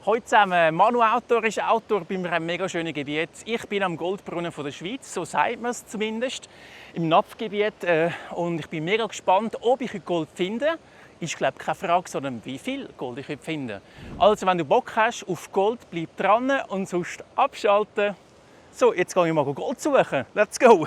Hallo zusammen, Manu Autor ist Autor bei einem mega schönen Gebiet. Ich bin am Goldbrunnen der Schweiz, so sagt man es zumindest, im Napfgebiet. Und ich bin mega gespannt, ob ich heute Gold finde. Ist, glaube ich, keine Frage, sondern wie viel Gold ich heute finde. Also, wenn du Bock hast auf Gold, bleib dran und sonst abschalten. So, jetzt gehe ich mal Gold suchen. Let's go!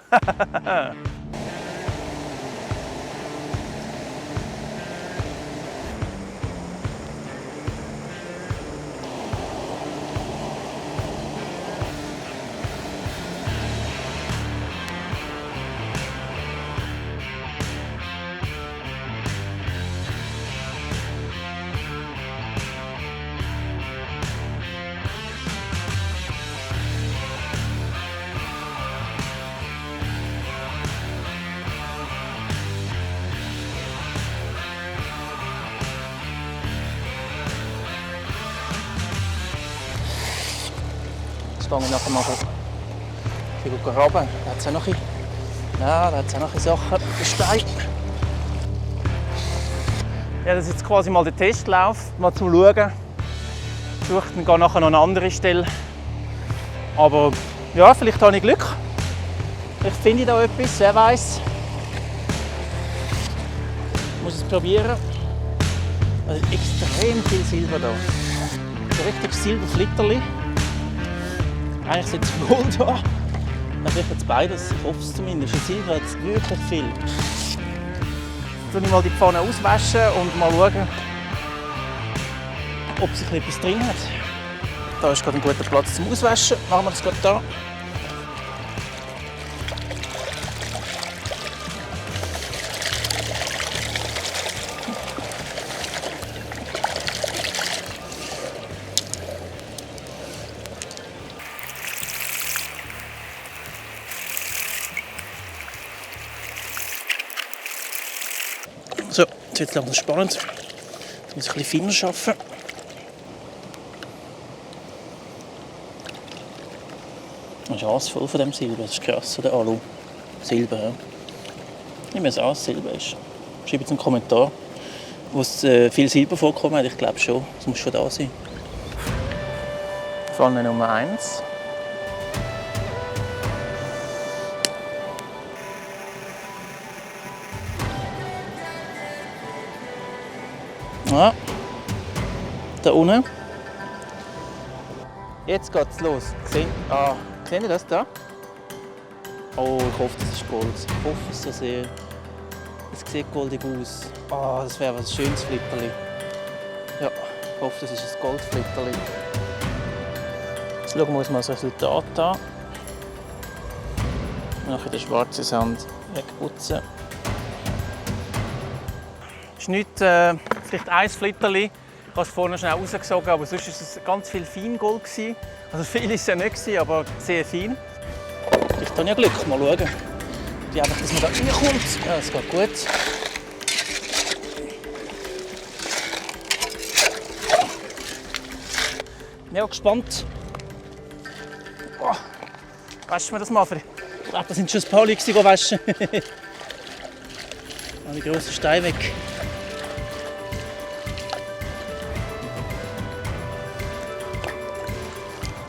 Jetzt gehe ich nachher mal graben. Da hat es auch noch Sachen. Stein. Ja, das ist jetzt quasi mal der Testlauf. Mal zum Schauen. Ich suche dann nachher noch eine andere Stelle. Aber ja, vielleicht habe ich Glück. Vielleicht finde ich da etwas, wer weiß. Ich muss es probieren. Also extrem viel Silber da. So richtig Silberflitterli. Eigentlich sollte es Gold haben. Vielleicht hat es beides. Ich hoffe es zumindest. Der Silber hat es wirklich viel. Jetzt tue ich mal die Pfanne auswaschen und mal schauen, ob sich etwas drin hat. Da ist gerade ein guter Platz zum Auswaschen. Machen wir das gerade da. So, jetzt wird es langsam spannend. Jetzt muss ich ein bisschen feiner arbeiten. Das ist alles voll von dem Silber, das ist krass, oder Alu. Silber, ja. Ich nehme es an, dass es Silber ist. Schreibe jetzt einen Kommentar, wo es viel Silber vorkommen hat. Ich glaube schon, es muss schon da sein. Pfanne Nummer 1. Ja, da unten. Jetzt geht es los. Seht ihr das da? Oh, ich hoffe, das ist Gold. Ich hoffe es so sehr. Es sieht goldig aus. Oh, das wäre was schönes Flitterli. Ja, ich hoffe, das ist ein Goldflitterli. Jetzt schauen wir uns mal das Resultat an. Nachher den schwarzen Sand wegputzen. Es ist nicht vielleicht ein Flitterli. Ich habe es vorne schnell rausgesogen, aber sonst war es ganz viel Feingold. Also viel war es ja nicht, aber sehr fein. Vielleicht habe ich ja Glück, mal schauen. Die einfach, dass man da reinkommt. Ja, das geht gut. Ich bin auch gespannt. Oh, waschen wir das mal. Ich glaube, da sind schon ein paar Leute, die waschen. Die grossen Steine weg.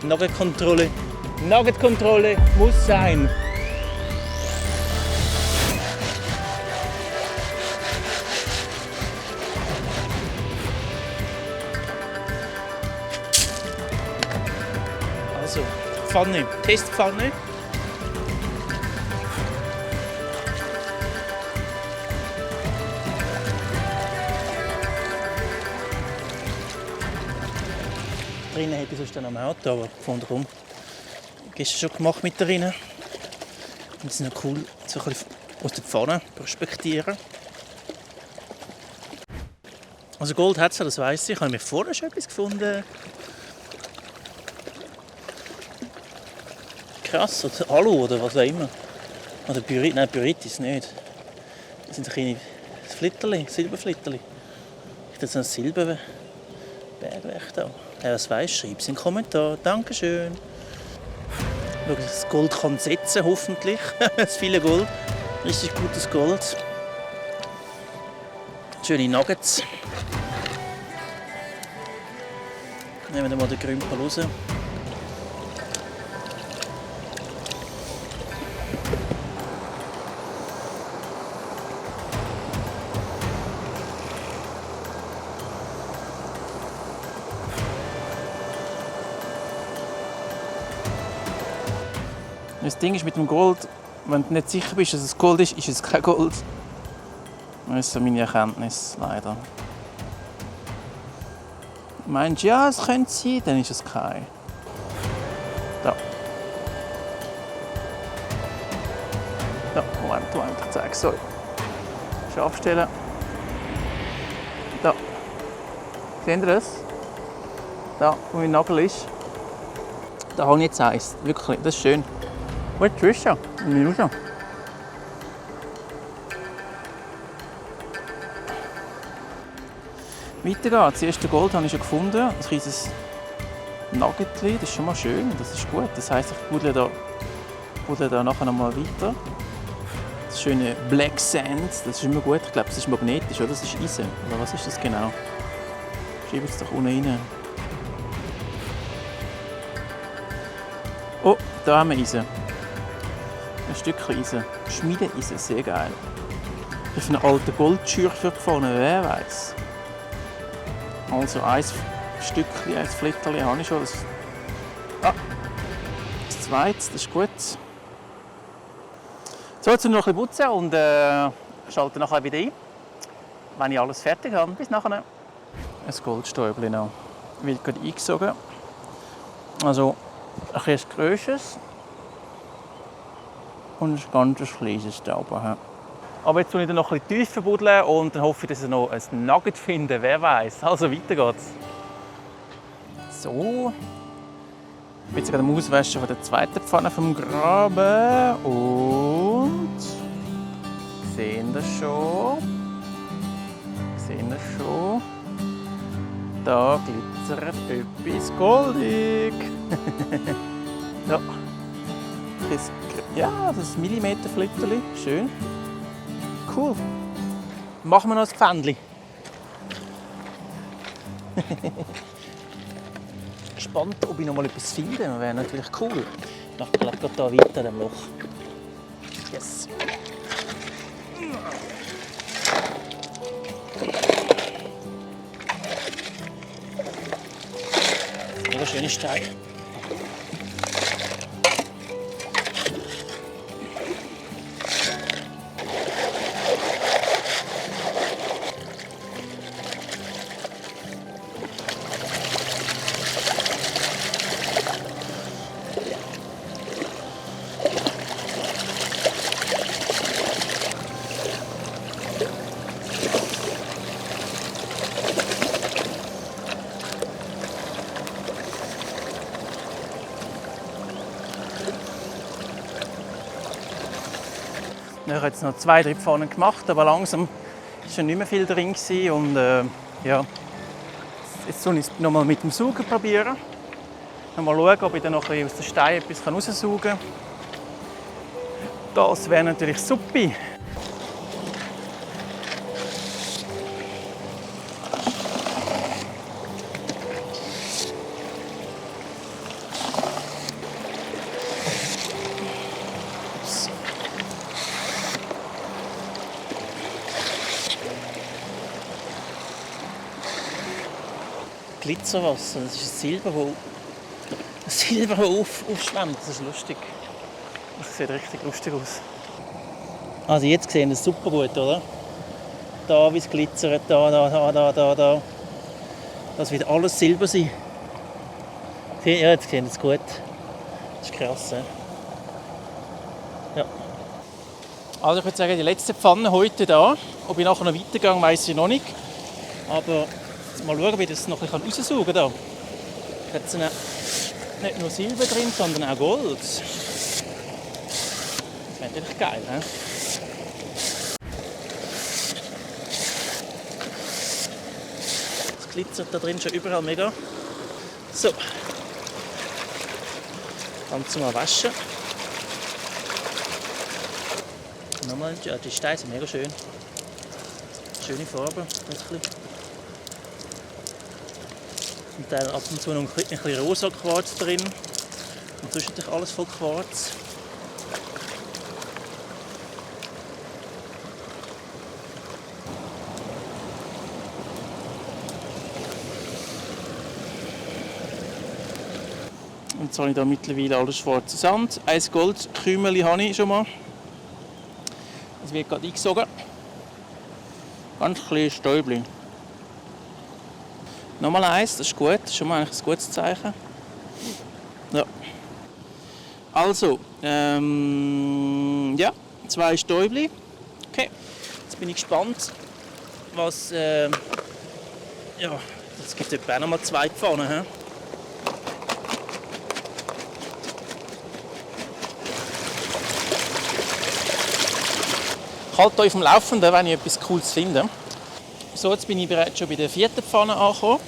Nuggetkontrolle. Nuggetkontrolle muss sein. Also, Pfanne, Testpfanne. Drinnen hätte ich sonst dann am Auto, aber gefunden, komm. Gestern schon gemacht mit drinnen. Und es ist noch cool, so ein bisschen aus der Pfanne prospektieren. Also Gold hat es ja, das weiss ich. Ich habe mir vorher schon etwas gefunden. Krass, oder Alu oder was auch immer. Oder Pyrit, nein, Pyrit ist es nicht. Das sind kleine Flitterli, Silberflitterli. Ich habe so ein Silberbergwerk da. Wer es weiss, schreibt es in den Kommentar. Dankeschön. Schau, das Gold kann setzen, hoffentlich. Das viele Gold. Richtig gutes Gold. Schöne Nuggets. Nehmen wir mal den Krümpel raus. Das Ding ist mit dem Gold, wenn du nicht sicher bist, dass es Gold ist, ist es kein Gold. Das ist so meine Erkenntnis, leider. Meinst du, ja, es könnte sein, dann ist es kein. Da. Da, Moment, ich zeige es euch. Scharf stellen. Da. Seht ihr das? Da, wo mein Nagel ist. Da habe ich jetzt eins. Wirklich, das ist schön. Gut, tschüss. Eine Minute. Weiter geht's. Das erste Gold habe ich schon gefunden. Ein kleines Nuggetli. Das ist schon mal schön. Das ist gut. Das heisst, ich buddle da nachher noch mal weiter. Das schöne Black Sand. Das ist immer gut. Ich glaube, das ist magnetisch, oder? Das ist Eisen. Oder was ist das genau? Schreibe es doch unten rein. Oh, da haben wir Eisen. Ein Stückchen Eisen. Schmiedeeisen, sehr geil. Auf einen alten Goldschürfer gefunden, wer weiß. Also ein Stückchen, ein Fletterchen habe ich schon. Das zweite, das ist gut. So, jetzt noch ein bisschen putzen und schalte nachher wieder ein, wenn ich alles fertig habe. Bis nachher. Ein Goldstäubchen noch. Wird gerade eingesogen. Also ein bisschen grösseres und ein ganz kleines da oben. Aber jetzt tue ich dann noch ein bisschen tiefer buddeln und dann hoffe ich, dass ich noch ein Nugget finde, wer weiß. Also weiter geht's. So. Ich bin jetzt gerade am Auswaschen von der zweiten Pfanne vom Graben und sehen das schon. Da glitzert etwas goldig. Ja. Ja, das ist ein Millimeter-Flitterli. Schön. Cool. Machen wir noch ein Pfännchen. Gespannt, ob ich noch mal etwas finde. Das wäre natürlich cool. Ich mache gerade hier weiter in dem Loch. Yes. Mega schöne Steine. Ich habe jetzt noch 2-3 Pfannen gemacht, aber langsam war schon nicht mehr viel drin. Und ja, jetzt probiere ich es nochmal mit dem Saugen. Mal schauen, ob ich dann noch aus den Steinen etwas raussaugen kann. Das wäre natürlich super. Glitzerwasser, das ist Silber, das aufschwemmt. Das ist lustig. Das sieht richtig lustig aus. Also jetzt sehen wir es super gut, oder? Da wie es glitzert, da. Das wird alles Silber sein. Ja, jetzt sehen wir es gut. Das ist krass, ja. Also ich würde sagen, die letzte Pfanne heute da. Ob ich nachher noch weitergehe, weiss ich noch nicht. Aber mal schauen, wie ich das noch ein bisschen raussaugen kann. Da hat nicht nur Silber drin, sondern auch Gold. Das wäre natürlich geil. He? Es glitzert da drin schon überall mega. So. Ganz mal waschen. Nochmal, ja, die Steine sind mega schön. Schöne Farbe, wirklich. Und dann ab und zu noch ein bisschen rosa Quarz drin. Und sonst natürlich alles voll Quarz. Und jetzt habe ich hier mittlerweile alles schwarzen Sand. Ein Goldkümeli habe ich schon mal. Das wird gerade eingesogen. Ganz kleines Stäubchen. Nochmal eins, das ist gut. Das ist schon mal ein gutes Zeichen. Ja. Also, ja, 2 Stäubchen. Okay, jetzt bin ich gespannt, was. Ja, es gibt etwa auch noch mal 2 Pfannen. He? Ich halte euch vom Laufenden, wenn ich etwas Cooles finde. So, jetzt bin ich bereits schon bei der 4. Pfanne angekommen.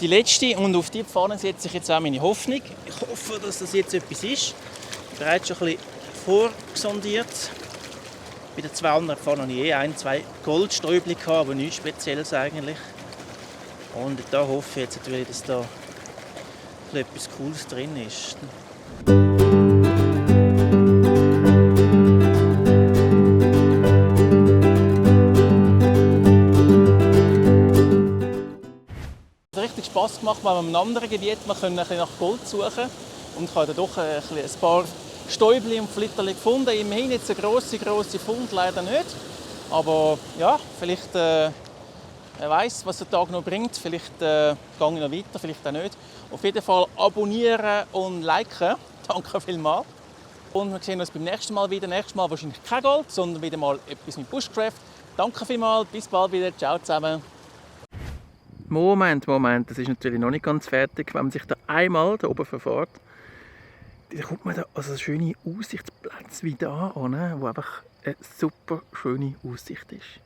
Die letzte, und auf die Pfanne setze ich jetzt auch meine Hoffnung. Ich hoffe, dass das jetzt etwas ist. Ich bin bereits schon ein bisschen vorgesondiert. Bei den 2 anderen Pfannen hatte ich 1-2 Goldstäubchen, aber nichts Spezielles eigentlich. Und da hoffe ich jetzt natürlich, dass da etwas Cooles drin ist. Es hat richtig Spass gemacht, weil wir in einem anderen Gebiet wir können ein bisschen nach Gold suchen. Und ich habe dann doch ein paar Stäubchen und Flitterchen gefunden. Immerhin jetzt ein grosser Fund, leider nicht. Aber ja, vielleicht, wer weiss, was der Tag noch bringt. Vielleicht gehe ich noch weiter, vielleicht auch nicht. Auf jeden Fall abonnieren und liken. Danke vielmals. Und wir sehen uns beim nächsten Mal wieder. Nächstes Mal wahrscheinlich kein Gold, sondern wieder mal etwas mit Bushcraft. Danke vielmals, bis bald wieder. Ciao zusammen. Moment, das ist natürlich noch nicht ganz fertig. Wenn man sich da einmal da oben verfährt, dann kommt man da also schöne Aussichtsplätze wie da an, wo einfach eine super schöne Aussicht ist.